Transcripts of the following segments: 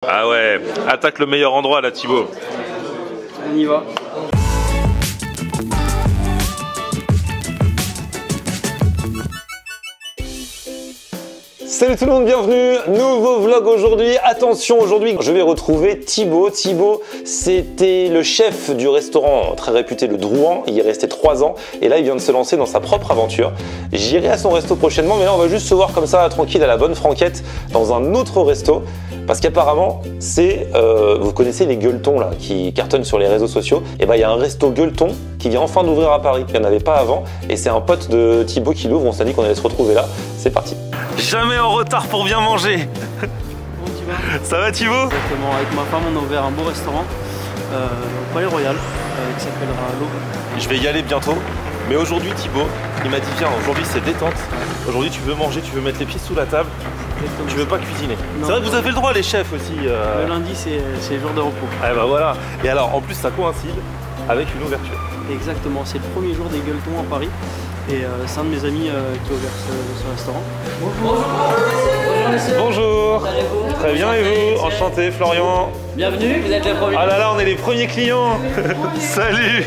Ah ouais, attaque le meilleur endroit là, Thibaut. On y va. Salut tout le monde, bienvenue, nouveau vlog aujourd'hui. Attention, aujourd'hui je vais retrouver Thibaut. Thibaut, c'était le chef du restaurant très réputé, le Drouan. Il y est resté 3 ans et là il vient de se lancer dans sa propre aventure. J'irai à son resto prochainement, mais là on va juste se voir comme ça, tranquille, à la bonne franquette, dans un autre resto. Parce qu'apparemment, c'est, vous connaissez les gueuletons là, qui cartonnent sur les réseaux sociaux. Et ben il y a un resto gueuleton qui vient enfin d'ouvrir à Paris. Il n'y en avait pas avant et c'est un pote de Thibaut qui l'ouvre. On s'est dit qu'on allait se retrouver là. C'est parti. Jamais en retard pour bien manger. Comment tu vas? Ça va Thibaut? Exactement, avec ma femme on a ouvert un beau restaurant au Palais Royal qui s'appellera l'Aube. Je vais y aller bientôt. Mais aujourd'hui Thibaut, il m'a dit viens, aujourd'hui c'est détente. Aujourd'hui tu veux manger, tu veux mettre les pieds sous la table. Exactement. Tu veux pas cuisiner. Non. C'est vrai que vous avez le droit les chefs aussi. Le lundi c'est le jour de repos. Ah bah voilà. Et alors en plus ça coïncide avec une ouverture. Exactement, c'est le premier jour des gueuletons à Paris. Et c'est un de mes amis qui a ouvert ce restaurant. Bonjour. Très bien et vous? Enchanté Florian. Bienvenue, vous êtes les premiers. Ah là là, on est les premiers clients. Salut.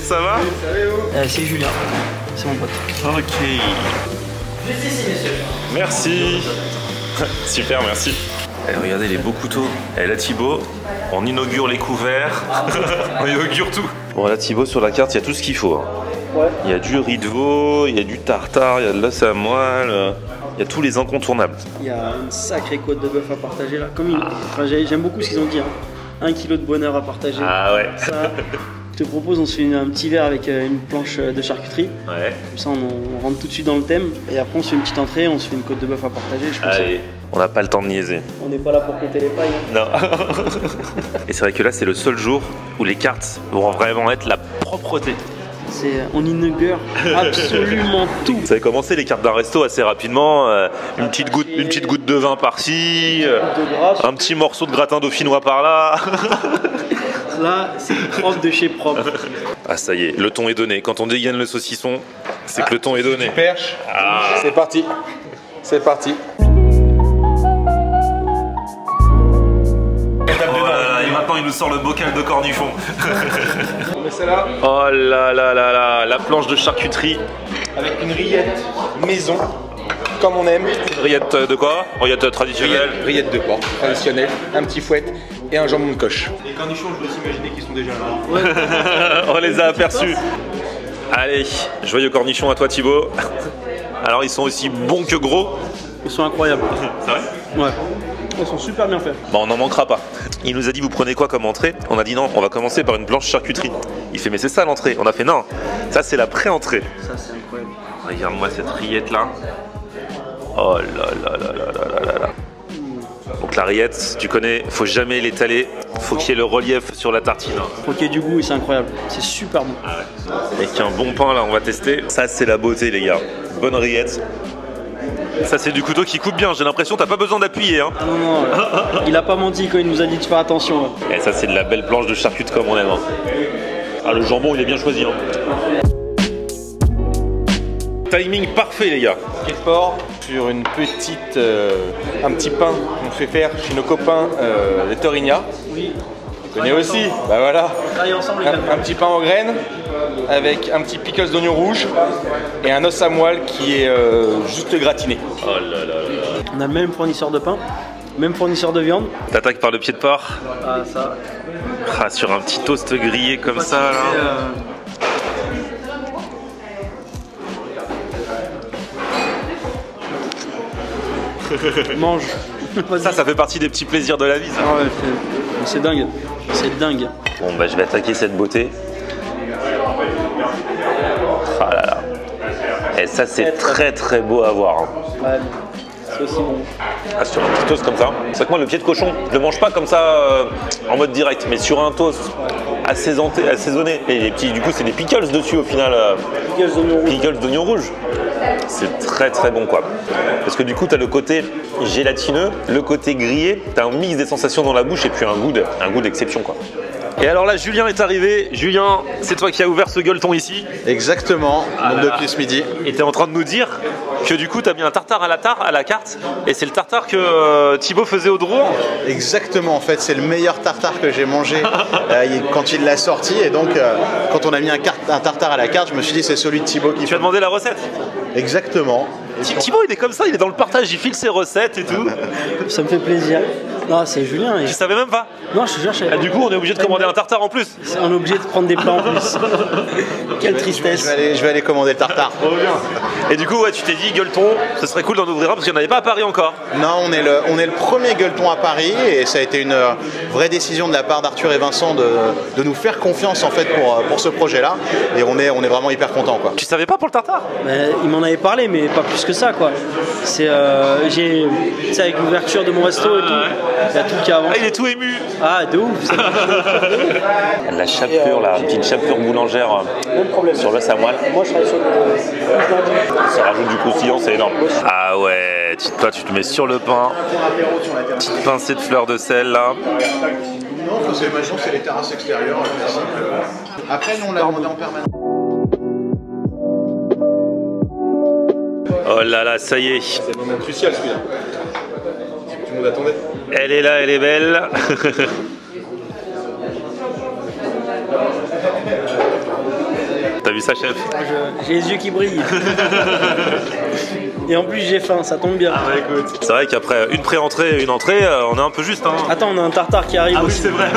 Ça va? C'est Julien, c'est mon pote. Ok. Juste ici messieurs. Merci. Super, merci. Eh, regardez les beaux couteaux. Et là Thibaut, on inaugure les couverts. On inaugure tout. Bon là Thibaut, sur la carte, il y a tout ce qu'il faut. Ouais. Il y a du riz de veau, il y a du tartare, il y a de l'os à moelle, il y a tous les incontournables. Il y a une sacrée côte de bœuf à partager là. Comme enfin, j'aime beaucoup ce qu'ils ont dit. 1 kilo de bonheur à partager. Ah ouais. Ça, je te propose, on se fait un petit verre avec une planche de charcuterie. Ouais. Comme ça, on rentre tout de suite dans le thème. Et après, on se fait une petite entrée, on se fait une côte de bœuf à partager. Je pense. Allez, on n'a pas le temps de niaiser. On n'est pas là pour compter les pailles. Non. Et c'est vrai que là, c'est le seul jour où les cartes vont vraiment être la propreté. On inaugure absolument tout. Ça avait commencé les cartes d'un resto assez rapidement, une petite goutte de vin par-ci, un petit morceau de gratin dauphinois par-là. Là, c'est propre de chez propre. Ah ça y est, le ton est donné. Quand on dégaine le saucisson, c'est que le ton est donné. Perche. Ah. C'est parti. C'est parti. Oh là là, et maintenant il nous sort le bocal de cornichons. On met ça là Oh là là là là, la planche de charcuterie. avec une rillette maison, comme on aime. Rillette de quoi? Rillette traditionnelle. Rillette de porc traditionnelle, un petit fouet et un jambon de coche. Les cornichons, je dois imaginer qu'ils sont déjà là. On les a aperçus. Allez, joyeux cornichons à toi Thibaut. Alors ils sont aussi bons que gros. Ils sont incroyables. C'est vrai? Ouais. Ils sont super bien faits. Bon, on n'en manquera pas. Il nous a dit vous prenez quoi comme entrée? On a dit non, on va commencer par une blanche charcuterie. Il fait mais c'est ça l'entrée. On a fait non, ça c'est la pré-entrée. Ça, c'est incroyable. Regarde-moi cette rillette là. Oh là là là là là là là. Donc la rillette, tu connais, faut jamais l'étaler. Faut qu'il y ait le relief sur la tartine. Faut qu'il y ait du goût et c'est incroyable. C'est super bon. Avec un bon pain là, on va tester. Ça c'est la beauté les gars. Bonne rillette. Ça c'est du couteau qui coupe bien, j'ai l'impression t'as pas besoin d'appuyer hein. Ah non, non, il a pas menti quand il nous a dit de faire attention. Et ça c'est de la belle planche de charcuterie comme on aime hein. Ah le jambon il est bien choisi hein. Timing parfait les gars. Pied de porc sur une petite, un petit pain qu'on fait faire chez nos copains les Torigna. Oui. Vous connaissez aussi. Bah voilà. Travailler ensemble les gars. Un petit pain aux graines avec un petit pickles d'oignon rouge et un os à moelle qui est juste gratiné. Oh là là là. On a le même fournisseur de pain, même fournisseur de viande. T'attaques par le pied de porc. Ah ça. Ah, sur un petit toast grillé comme ça là. Mange. Ça fait partie des petits plaisirs de la vie ça. Ah ouais, c'est dingue. C'est dingue. Bon bah je vais attaquer cette beauté. Ah là là. Et ça c'est très très beau à voir hein. Ouais, c'est aussi bon. Ah, sur un petit toast comme ça. C'est vrai que moi le pied de cochon, je le mange pas comme ça en mode direct, mais sur un toast assaisonné. Et les petits, du coup c'est des pickles dessus au final. Pickles d'oignon rouge. Pickles d'oignon rouge. C'est très très bon quoi. Parce que du coup tu as le côté gélatineux, le côté grillé, tu as un mix des sensations dans la bouche et puis un goût d'exception quoi. Et alors là, Julien est arrivé. Julien, c'est toi qui as ouvert ce gueuleton ici. Exactement, monde depuis ce midi. Et tu es en train de nous dire que du coup tu as mis un tartare à la carte et c'est le tartare que Thibaut faisait au Drouan. Exactement, en fait c'est le meilleur tartare que j'ai mangé quand il l'a sorti et donc quand on a mis un tartare à la carte, je me suis dit c'est celui de Thibaut qui Tu as demandé la recette? Exactement. Thibaut il est comme ça, il est dans le partage, il file ses recettes et tout. Ça me fait plaisir. Non, c'est Julien. Je savais même pas. Non, je te jure, je savais Ah, pas. du coup on est obligé de commander un tartare en plus. On est obligé de prendre des plats en plus. Quelle tristesse. Je vais aller commander le tartare. Et du coup ouais, tu t'es dit gueuleton, ce serait cool d'en ouvrir un parce qu'il n'y en avait pas à Paris encore. Non, on est le premier gueuleton à Paris et ça a été une vraie décision de la part d'Arthur et Vincent de nous faire confiance en fait pour ce projet-là et on est vraiment hyper contents quoi. Tu savais pas pour le tartare? Il m'en avait parlé, mais pas plus que ça quoi. C'est avec l'ouverture de mon resto et tout. Il y a tout qui avance. Ah, il est tout ému. Ah, de ouf. La chapelure, la petite chapelure boulangère sur l'os à moelle. Moi, je travaille sur Ça rajoute du croustillant, c'est énorme. Ah ouais, toi tu te mets sur le pain. Petite pincée de fleur de sel là. Non, maintenant c'est les terrasses extérieures classiques. Après nous on l'a demandé en permanence. Oh là là, ça y est. C'est le moment crucial celui-là. Tout le monde attendait. Elle est là, elle est belle. T'as vu ça, chef? J'ai les yeux qui brillent. Et en plus, j'ai faim, ça tombe bien. C'est vrai qu'après une pré-entrée et une entrée, on est un peu juste. Hein. Attends, on a un tartare qui arrive aussi. c'est vrai.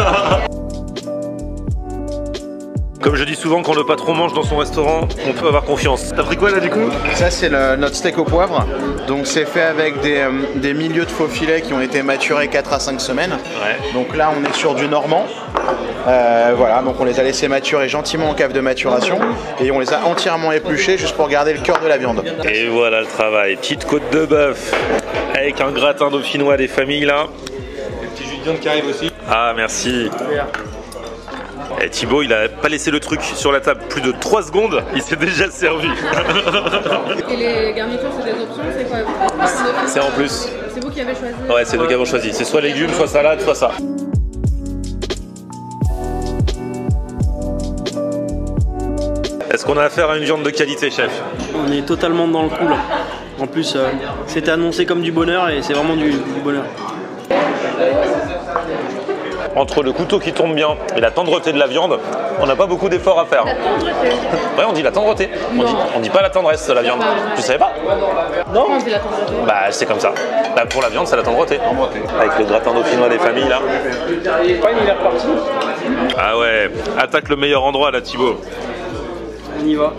Comme je dis souvent, quand le patron mange dans son restaurant, on peut avoir confiance. T'as pris quoi là du coup? Ça c'est notre steak au poivre. Donc c'est fait avec des milieux de faux filets qui ont été maturés 4 à 5 semaines. Ouais. Donc là on est sur du normand. Voilà, donc on les a laissés maturer gentiment en cave de maturation et on les a entièrement épluchés juste pour garder le cœur de la viande. Et voilà le travail. Petite côte de bœuf avec un gratin dauphinois des familles là. Le petit jus de viande qui arrive aussi. Ah merci. Et Thibaut, il a pas laissé le truc sur la table plus de 3 secondes, il s'est déjà servi. Et les garnitures, c'est des options, c'est quoi? C'est en plus. C'est vous qui avez choisi? Ouais, c'est nous qui avons choisi. C'est soit légumes, soit salade, soit ça. Est-ce qu'on a affaire à une viande de qualité, chef? On est totalement dans le coup là. En plus, c'était annoncé comme du bonheur et c'est vraiment du bonheur. Entre le couteau qui tombe bien et la tendreté de la viande, on n'a pas beaucoup d'efforts à faire. Ouais, on dit la tendreté. On dit pas la tendresse de la viande. Tu savais pas? Non, on dit la tendreté. Bah c'est comme ça. Bah, pour la viande, c'est la tendreté. Avec le gratin dauphinois des familles là. Il est reparti. Ah ouais, attaque le meilleur endroit là, Thibaut. On y va.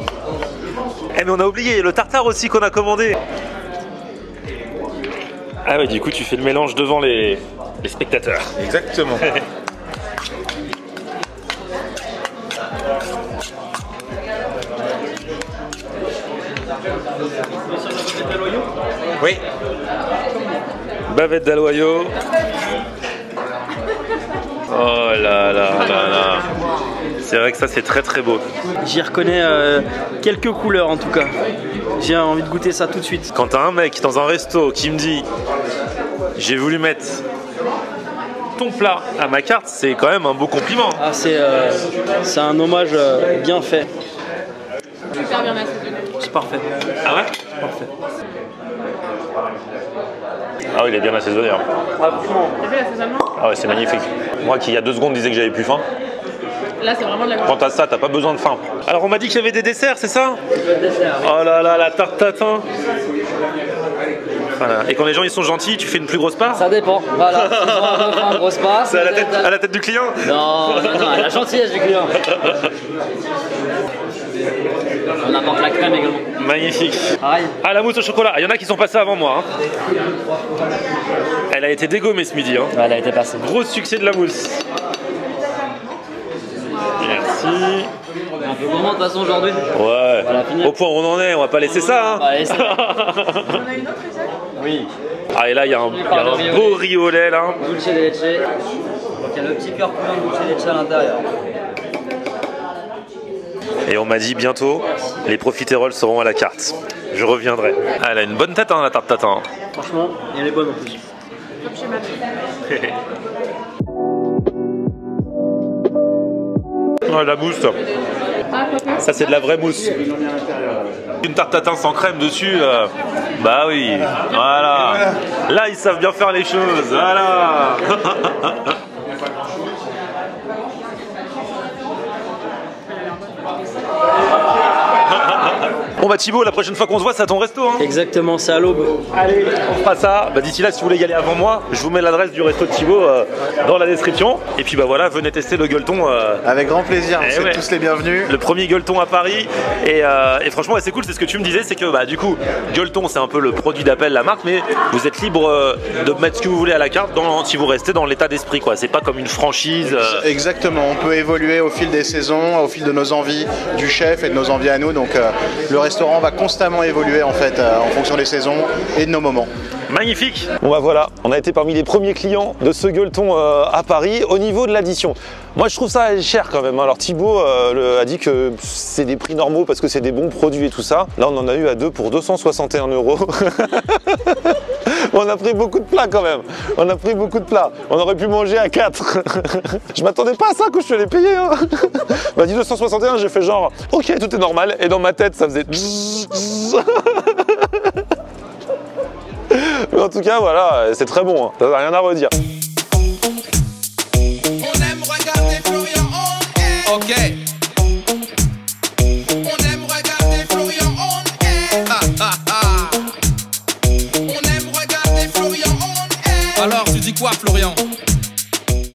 Eh mais on a oublié le tartare aussi qu'on a commandé. Ah ouais, du coup tu fais le mélange devant les spectateurs. Exactement. Oui. Bavette d'aloyau. Oh là là là là. C'est vrai que ça c'est très très beau. J'y reconnais quelques couleurs en tout cas. J'ai envie de goûter ça tout de suite. Quand t'as un mec dans un resto qui me dit j'ai voulu mettre ton plat à ma carte, c'est quand même un beau compliment. Ah, c'est un hommage bien fait. Super bien assaisonné. C'est parfait. Ah ouais? Parfait. Ah oui, il est bien assaisonné. Hein. Ah, franchement. T'as vu l'assaisonnement? Ah ouais, c'est magnifique. Moi qui il y a 2 secondes disais que j'avais plus faim. Là, c'est vraiment de la Quant à ça, t'as pas besoin de faim. Alors on m'a dit qu'il y avait des desserts, c'est ça? Oh là là, la tarte tatin. Voilà. Et quand les gens ils sont gentils, tu fais une plus grosse part? Ça dépend, voilà. Si on veut faire un gros spa, C'est à la tête du client? Non, à la gentillesse du client. On apporte la crème également. Magnifique. Pareil. Ah, la mousse au chocolat. Il y en a qui sont passés avant moi. Hein. Elle a été dégommée ce midi. Hein. Ouais, elle a été passée. Gros succès de la mousse. Merci. Un peu gourmand de toute façon aujourd'hui. Ouais. Voilà, finir. Au point où on en est, on va pas laisser ça. Hein. Allez, c'est On a une autre recette? Oui. Ah, et là, il y a un beau riz au lait là. Dulce de leche. Donc il y a le petit cœur coulant de dulce de leche à l'intérieur. Et on m'a dit bientôt, les profiteroles seront à la carte. Je reviendrai. Ah, elle a une bonne tête, hein, la tarte tatin. Franchement, et elle est bonne en plus. Top chez ma Oh, la mousse. Ah, quoi que? Ça, c'est de la vraie mousse. Une tarte tatin sans crème dessus, bah oui, voilà. Là, ils savent bien faire les choses, voilà. Bon bah Thibaut, la prochaine fois qu'on se voit, c'est à ton resto, hein. Exactement, c'est à l'aube. Allez, on fera ça. Bah, d'ici là, si vous voulez y aller avant moi, je vous mets l'adresse du resto de Thibaut dans la description. Et puis bah voilà, venez tester le gueuleton. Avec grand plaisir, vous êtes tous les bienvenus. Le premier gueuleton à Paris. Et franchement, ouais, c'est cool, c'est ce que tu me disais, c'est que bah, du coup, gueuleton, c'est un peu le produit d'appel, la marque, mais vous êtes libre de mettre ce que vous voulez à la carte si vous restez dans l'état d'esprit, quoi. C'est pas comme une franchise. Exactement, on peut évoluer au fil des saisons, au fil de nos envies du chef et de nos envies à nous. Donc le restaurant va constamment évoluer en fait en fonction des saisons et de nos moments. Magnifique. Bon bah voilà, on a été parmi les premiers clients de ce gueuleton à Paris. Au niveau de l'addition, moi je trouve ça cher quand même. Alors Thibaut a dit que c'est des prix normaux parce que c'est des bons produits et tout ça. Là on en a eu à deux pour 261 €. On a pris beaucoup de plats quand même. On a pris beaucoup de plats. On aurait pu manger à 4. Je m'attendais pas à ça quand je te l'ai payé. Hein. Il m'a dit 261, j'ai fait genre ok, tout est normal. Et dans ma tête ça faisait mais en tout cas voilà, c'est très bon, hein. Ça n'a rien à redire.